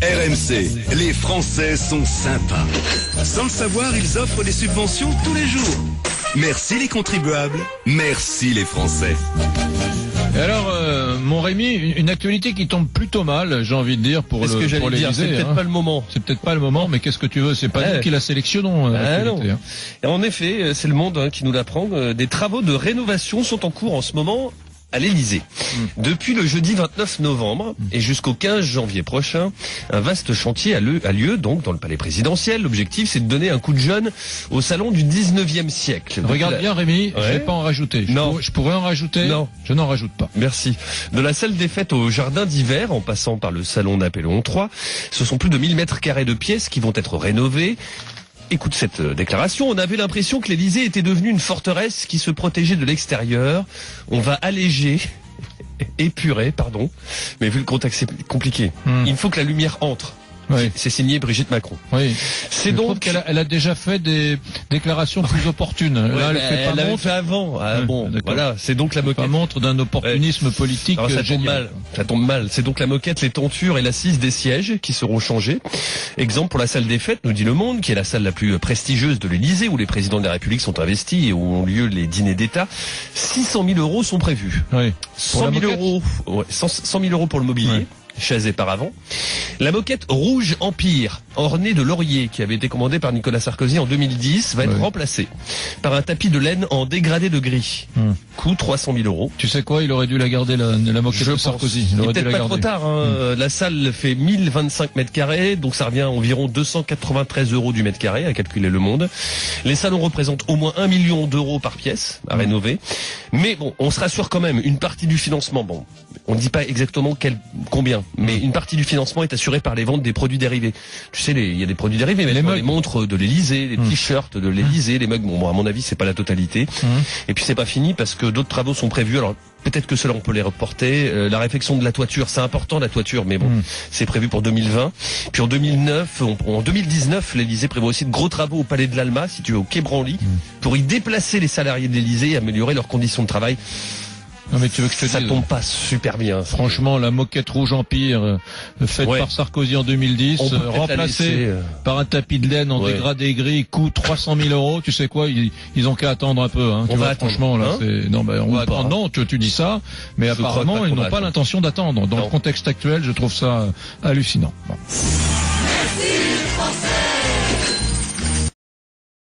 RMC, les Français sont sympas. Sans le savoir, ils offrent des subventions tous les jours. Merci les contribuables, merci les Français. Et alors, mon Rémi, une actualité qui tombe plutôt mal, j'ai envie de dire, pour l'Élysée. C'est peut-être pas le moment. C'est peut-être pas le moment, mais qu'est-ce que tu veux? C'est pas nous qui la sélectionnons. Non. Et en effet, c'est Le Monde qui nous l'apprend. Des travaux de rénovation sont en cours en ce moment à l'Élysée. Depuis le jeudi 29 novembre et jusqu'au 15 janvier prochain, un vaste chantier a lieu donc dans le palais présidentiel. L'objectif, c'est de donner un coup de jeune au salon du 19e siècle. Regarde bien, Rémi, je vais pas en rajouter. Je pourrais en rajouter. Non. Je n'en rajoute pas. Merci. De la salle des fêtes au jardin d'hiver, en passant par le salon Napoléon III, ce sont plus de 1000 mètres carrés de pièces qui vont être rénovées. Écoute cette déclaration, on avait l'impression que l'Élysée était devenue une forteresse qui se protégeait de l'extérieur. On va alléger, épurer, mais vu le contexte c'est compliqué. Il faut que la lumière entre. Oui. C'est signé Brigitte Macron. Oui. C'est donc qu'elle elle a déjà fait des déclarations plus opportunes. Là, elle l'avait fait avant. Voilà, c'est donc la moquette. Pas montre d'un opportunisme politique. Alors, ça tombe mal. C'est donc la moquette, les tentures et l'assise des sièges qui seront changés. Exemple pour la salle des fêtes, nous dit Le Monde, qui est la salle la plus prestigieuse de l'Élysée, où les présidents de la République sont investis et où ont lieu les dîners d'État. 600 000 € sont prévus. Oui. 100 000 € pour le mobilier. Oui. Chaises et paravents. La moquette Rouge Empire, ornée de laurier, qui avait été commandée par Nicolas Sarkozy en 2010, va être remplacée par un tapis de laine en dégradé de gris. Coût 300 000 €. Tu sais quoi, il aurait dû la garder, la moquette de Sarkozy. Il n'est peut-être pas trop tard. La salle fait 1025 mètres carrés, donc ça revient à environ 293 € du mètre carré, à calculer Le Monde. Les salons représentent au moins 1 million d'euros par pièce à rénover. Mais bon, on se rassure quand même, une partie du financement, on ne dit pas exactement combien, mais une partie du financement est assurée par les ventes des produits dérivés. Tu sais, il y a des produits dérivés, mais les montres de l'Élysée, les t-shirts de l'Élysée, les mugs, à mon avis, c'est pas la totalité. Et puis c'est pas fini parce que d'autres travaux sont prévus. Alors peut-être que cela on peut les reporter. La réfection de la toiture, c'est important la toiture, mais c'est prévu pour 2020. Puis en 2019, l'Élysée prévoit aussi de gros travaux au Palais de l'Alma, situé au Quai Branly, pour y déplacer les salariés de l'Élysée et améliorer leurs conditions de travail. Non mais tu veux que je te dise, ça tombe pas super bien. Franchement, la moquette Rouge Empire faite par Sarkozy en 2010, remplacée par un tapis de laine en dégradé gris, coût 300 000 €. Tu sais quoi, ils ont qu'à attendre un peu. Tu vois, franchement, là, on va attendre. Non, tu dis ça, mais apparemment, ils n'ont pas l'intention d'attendre. Dans le contexte actuel, je trouve ça hallucinant. Merci, Français.